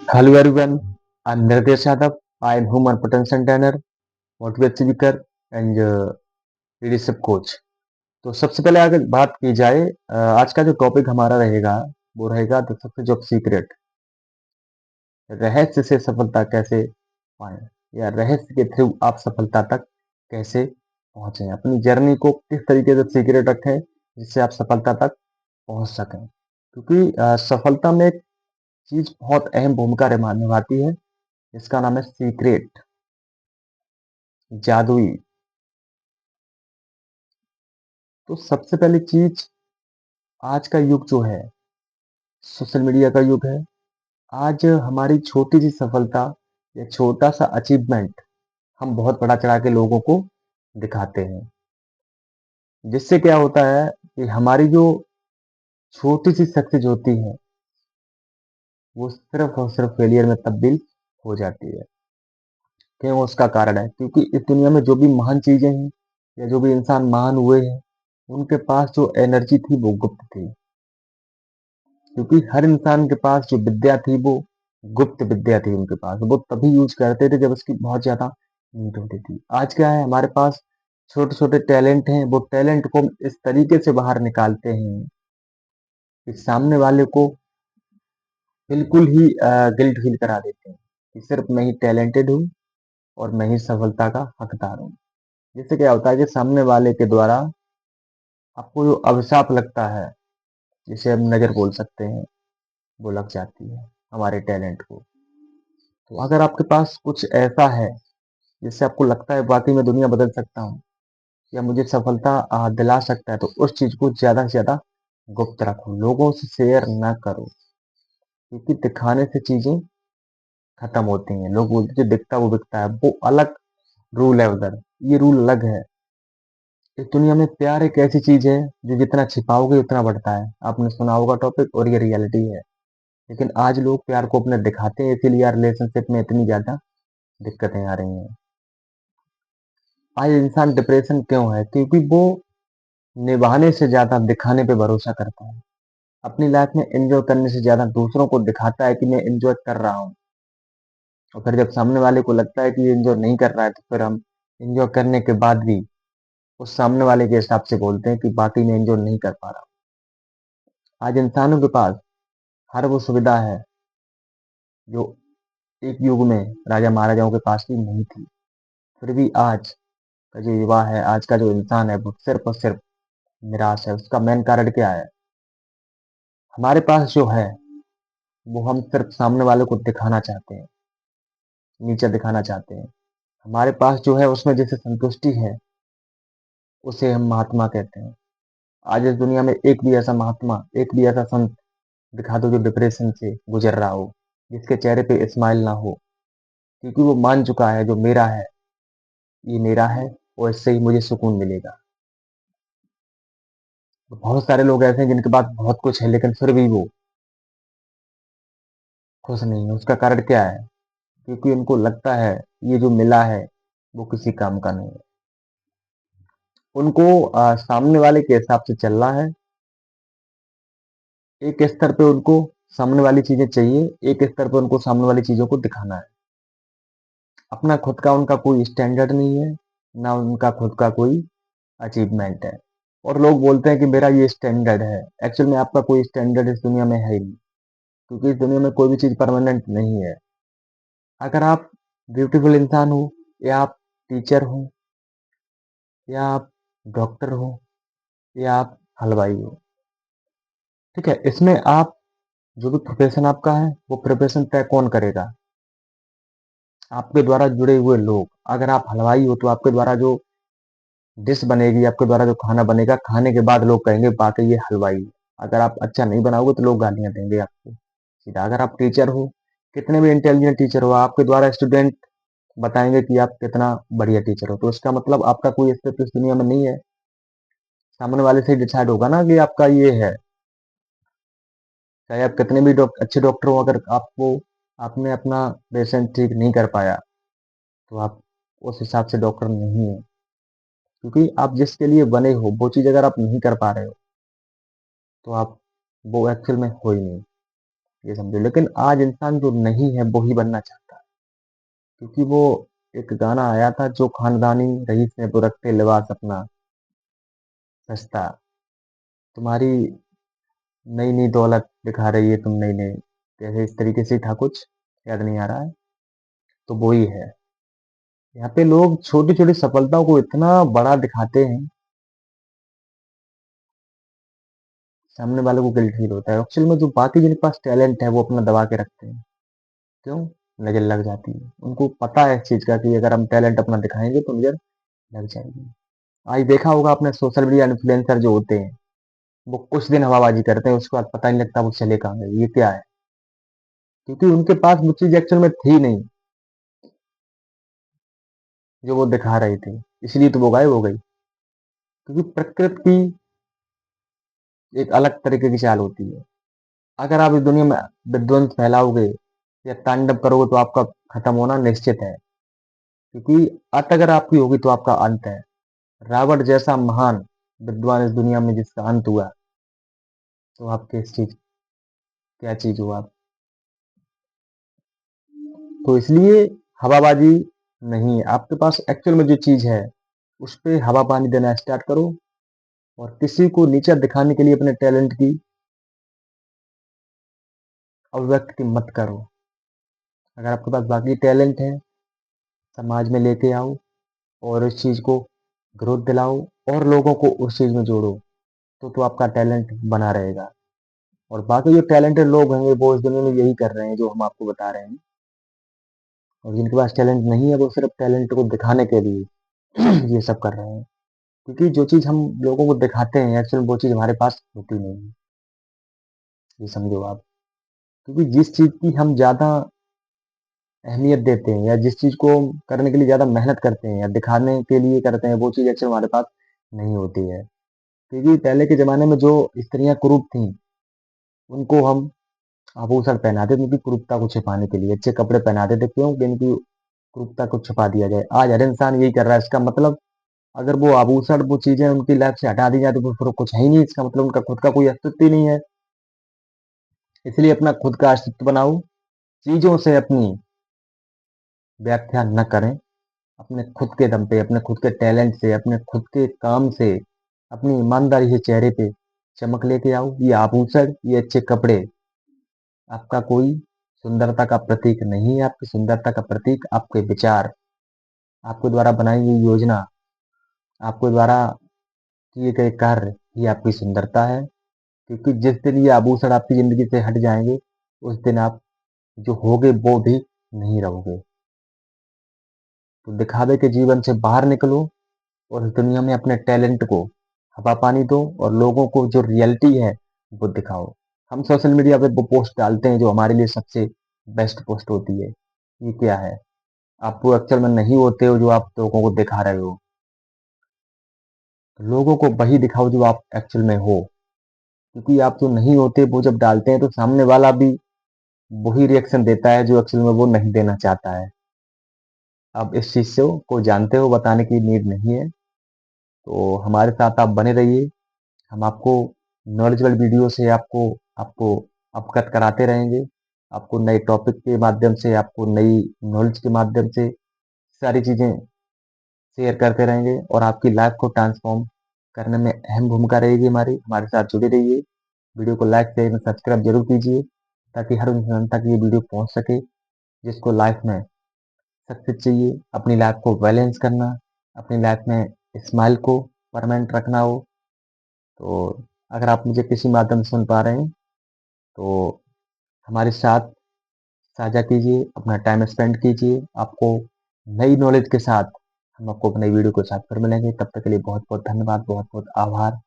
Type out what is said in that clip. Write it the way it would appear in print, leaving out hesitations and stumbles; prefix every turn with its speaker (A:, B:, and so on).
A: Hello everyone, I'm Nirdesh Yadav. I'm human potential trainer, motivate speaker and leadership coach. तो सबसे पहले अगर बात की जाए आज का जो टॉपिक हमारा रहेगा वो रहेगा द सक्सेस ऑफ सीक्रेट। रहस्य से सफलता कैसे पाएं या रहस्य के थ्रू आप सफलता तक कैसे पहुंचे, अपनी जर्नी को किस तरीके से सीक्रेट रखें जिससे आप सफलता तक पहुंच सकें, क्योंकि सफलता में एक चीज बहुत अहम भूमिका निभाती है जिसका नाम है सीक्रेट, जादुई। तो सबसे पहली चीज, आज का युग जो है सोशल मीडिया का युग है। आज हमारी छोटी सी सफलता या छोटा सा अचीवमेंट हम बहुत बड़ा चढ़ा के लोगों को दिखाते हैं, जिससे क्या होता है कि हमारी जो छोटी सी सक्सेस होती है वो सिर्फ और सिर्फ फेलियर में तब्दील हो जाती है। क्यों? उसका कारण है क्योंकि इस दुनिया में जो भी महान चीजें हैं या जो भी इंसान महान हुए हैं उनके पास जो एनर्जी थी वो गुप्त थी, क्योंकि हर इंसान के पास जो विद्या थी वो गुप्त विद्या थी। उनके पास वो तभी यूज करते थे जब उसकी बहुत ज्यादा नीड होती थी। आज क्या है, हमारे पास छोटे छोटे टैलेंट हैं, वो टैलेंट को हम इस तरीके से बाहर निकालते हैं कि सामने वाले को बिल्कुल ही गिल्ट फील करा देते हैं कि सिर्फ मैं ही टैलेंटेड हूँ और मैं ही सफलता का हकदार हूँ। जिससे क्या होता है कि सामने वाले के द्वारा आपको जो अभिशाप लगता है, जिसे हम नजर बोल सकते हैं, वो लग जाती है हमारे टैलेंट को। तो अगर आपके पास कुछ ऐसा है जिससे आपको लगता है वाकई में दुनिया बदल सकता हूँ या मुझे सफलता दिला सकता है, तो उस चीज को ज्यादा से ज्यादा गुप्त रखो, लोगों से शेयर ना करो, क्योंकि दिखाने से चीजें खत्म होती हैं। लोग बोलते हैं, जो दिखता वो बिकता है, वो अलग रूल है उधर, ये रूल अलग है। इस दुनिया में प्यार एक ऐसी चीज है जो जितना छिपाओगे उतना बढ़ता है। आपने सुना होगा टॉपिक, और ये रियलिटी है। लेकिन आज लोग प्यार को अपने दिखाते हैं, इसीलिए रिलेशनशिप में इतनी ज्यादा दिक्कतें आ रही हैं। आज इंसान डिप्रेशन क्यों है? क्योंकि वो निभाने से ज्यादा दिखाने पे भरोसा करता है। अपनी लाइफ में एंजॉय करने से ज्यादा दूसरों को दिखाता है कि मैं एंजॉय कर रहा हूँ, और फिर जब सामने वाले को लगता है कि ये एंजॉय नहीं कर रहा है तो फिर हम एंजॉय करने के बाद भी उस सामने वाले के हिसाब से बोलते हैं कि बाकी मैं एंजॉय नहीं कर पा रहा हूँ। आज इंसानों के पास हर वो सुविधा है जो एक युग में राजा महाराजाओं के पास भी नहीं थी। फिर भी आज का जो युवा है, आज का जो इंसान है, वो सिर्फ और सिर्फ निराश है। उसका मेन कारण क्या है? हमारे पास जो है वो हम सिर्फ सामने वाले को दिखाना चाहते हैं, नीचा दिखाना चाहते हैं। हमारे पास जो है उसमें जैसे संतुष्टि है उसे हम महात्मा कहते हैं। आज इस दुनिया में एक भी ऐसा महात्मा, एक भी ऐसा संत दिखा दो जो डिप्रेशन से गुजर रहा हो, जिसके चेहरे पे स्माइल ना हो, क्योंकि वो मान चुका है जो मेरा है ये मेरा है और इससे ही मुझे सुकून मिलेगा। तो बहुत सारे लोग ऐसे हैं जिनके पास बहुत कुछ है लेकिन फिर भी वो खुश नहीं है। उसका कारण क्या है? क्योंकि उनको लगता है ये जो मिला है वो किसी काम का नहीं है। उनको सामने वाले के हिसाब से चलना है। एक स्तर पे उनको सामने वाली चीजें चाहिए, एक स्तर पे उनको सामने वाली चीजों को दिखाना है। अपना खुद का उनका कोई स्टैंडर्ड नहीं है, ना उनका खुद का कोई अचीवमेंट है। और लोग बोलते हैं कि मेरा ये स्टैंडर्ड है। एक्चुअल में आपका कोई स्टैंडर्ड इस दुनिया में है ही नहीं, क्योंकि इस दुनिया में कोई भी चीज परमानेंट नहीं है। अगर आप ब्यूटीफुल इंसान हो, या आप टीचर हो, या आप डॉक्टर हो, या आप हलवाई हो, ठीक है, इसमें आप जो भी प्रोफेशन आपका है वो प्रोफेशन तय कौन करेगा? आपके द्वारा जुड़े हुए लोग। अगर आप हलवाई हो तो आपके द्वारा जो डिश बनेगी, आपके द्वारा जो खाना बनेगा, खाने के बाद लोग कहेंगे वाकई ये हलवाई है। अगर आप अच्छा नहीं बनाओगे तो लोग गालियां देंगे आपको सीधा। अगर आप टीचर हो, कितने भी इंटेलिजेंट टीचर हो, आपके द्वारा स्टूडेंट बताएंगे कि आप कितना बढ़िया टीचर हो, तो इसका मतलब आपका कोई अस्तित्व इस दुनिया में नहीं है। सामने वाले से डिसाइड होगा ना कि आपका ये है। चाहे आप कितने भी अच्छे डॉक्टर हो, अगर आपको आपने अपना पेशेंट ठीक नहीं कर पाया तो आप उस हिसाब से डॉक्टर नहीं है, क्योंकि आप जिसके लिए बने हो वो चीज अगर आप नहीं कर पा रहे हो तो आप वो एक्चुअल में हो ही नहीं। ये समझो। लेकिन आज इंसान जो नहीं है वो ही बनना चाहता है, क्योंकि वो एक गाना आया था, जो खानदानी रईस ने वो रखे लिबास अपना सस्ता, तुम्हारी नई नई दौलत दिखा रही है तुम नई नई, जैसे इस तरीके से था कुछ, याद नहीं आ रहा है। तो वो ही है, यहाँ पे लोग छोटी छोटी सफलताओं को इतना बड़ा दिखाते हैं, सामने वाले को गिल्ट फील होता है। एक्चुअल में जो बाकी जिनके पास टैलेंट है वो अपना दबा के रखते हैं। क्यों? नजर लग जाती है, उनको पता है इस चीज का कि अगर हम टैलेंट अपना दिखाएंगे तो नजर लग जाएगी। आज देखा होगा आपने, सोशल मीडिया इन्फ्लुएंसर जो होते हैं, वो कुछ दिन हवाबाजी करते हैं, उसके बाद पता नहीं लगता वो चले कहाँ गए, ये क्या है? क्योंकि उनके पास वो चीज एक्चुअल में थी नहीं, जो वो दिखा रहे थे, इसलिए तो वो गायब हो गई। क्योंकि प्रकृति की एक अलग तरीके की चाल होती है। अगर आप इस दुनिया में विध्वंस फैलाओगे या तांडव करोगे तो आपका खत्म होना निश्चित है। क्योंकि अत अगर आपकी होगी तो आपका अंत है। रावण जैसा महान विद्वान इस दुनिया में जिसका अंत हुआ, तो आप किस चीज, क्या चीज हो आप? तो इसलिए हवाबाजी नहीं है, आपके पास एक्चुअल में जो चीज है उस पे हवा पानी देना स्टार्ट करो, और किसी को नीचा दिखाने के लिए अपने टैलेंट की अभिव्यक्ति मत करो। अगर आपके पास बाकी टैलेंट है, समाज में लेके आओ और इस चीज को ग्रोथ दिलाओ और लोगों को उस चीज में जोड़ो, तो आपका टैलेंट बना रहेगा। और बाकी जो टैलेंटेड लोग होंगे वो इस दुनिया में यही कर रहे हैं जो हम आपको बता रहे हैं। और जिनके पास टैलेंट नहीं है वो सिर्फ टैलेंट को दिखाने के लिए ये सब कर रहे हैं। क्योंकि जो चीज हम लोगों को दिखाते हैं एक्चुअली वो चीज हमारे पास होती नहीं है, ये समझो आप। क्योंकि जिस चीज की हम ज्यादा अहमियत देते हैं या जिस चीज को करने के लिए ज्यादा मेहनत करते हैं या दिखाने के लिए करते हैं, वो चीज एक्चुअली हमारे पास नहीं होती है। क्योंकि पहले के जमाने में जो स्त्रियां कुरूप थीं, उनको हम आभूषण पहनाते थे उनकी कुरूपता को छिपाने के लिए, अच्छे कपड़े पहनाते थे, क्यों कि इनकी क्रूरता को छुपा दिया जाए। आज हर इंसान यही कर रहा है। इसका मतलब अगर वो आभूषण, वो चीजें उनकी लाइफ से हटा दी जाए तो फिर कुछ है ही नहीं। इसका मतलब उनका खुद का कोई अस्तित्व ही नहीं है। इसलिए अपना खुद का अस्तित्व बनाओ, चीजों से अपनी व्याख्या न करें। अपने खुद के दम पे, अपने खुद के टैलेंट से, अपने खुद के काम से, अपनी ईमानदारी से चेहरे पे चमक लेके आओ। ये आभूषण, ये अच्छे कपड़े आपका कोई सुंदरता का प्रतीक नहीं है। आपकी सुंदरता का प्रतीक आपके विचार, आपके द्वारा बनाई गई योजना, आपके द्वारा किए गए कार्य, ये आपकी सुंदरता है। क्योंकि जिस दिन ये आभूषण आपकी जिंदगी से हट जाएंगे, उस दिन आप जो होगे वो भी नहीं रहोगे। तो दिखावे के जीवन से बाहर निकलो और इस दुनिया में अपने टैलेंट को हवा पानी दो और लोगों को जो रियलिटी है वो दिखाओ। हम सोशल मीडिया पे वो पोस्ट डालते हैं जो हमारे लिए सबसे बेस्ट पोस्ट होती है, ये क्या है? आप वो एक्चुअल में नहीं होते हो जो आप लोगों को दिखा रहे हो। तो लोगों को वही दिखाओ जो आप एक्चुअल में हो। क्योंकि आप जो नहीं होते वो जब डालते हैं तो सामने वाला भी वही रिएक्शन देता है जो एक्चुअल में वो नहीं देना चाहता है। आप इस चीज से को जानते हो, बताने की नीड नहीं है। तो हमारे साथ आप बने रहिए। हम आपको नॉलेजेबल वीडियो से आपको आपको अवगत कराते रहेंगे। आपको नए टॉपिक के माध्यम से, आपको नई नॉलेज के माध्यम से सारी चीजें शेयर करते रहेंगे, और आपकी लाइफ को ट्रांसफॉर्म करने में अहम भूमिका रहेगी हमारी। हमारे साथ जुड़े रहिए। वीडियो को लाइक शेयर और सब्सक्राइब जरूर कीजिए, ताकि हर इंसान तक ये वीडियो पहुंच सके जिसको लाइफ में सक्सेस चाहिए, अपनी लाइफ को बैलेंस करना, अपनी लाइफ में स्माइल को परमानेंट रखना हो। तो अगर आप मुझे किसी माध्यम से सुन पा रहे हैं तो हमारे साथ साझा कीजिए, अपना टाइम स्पेंड कीजिए। आपको नई नॉलेज के साथ हम आपको नई वीडियो के साथ फिर मिलेंगे। तब तक के लिए बहुत बहुत धन्यवाद, बहुत बहुत आभार।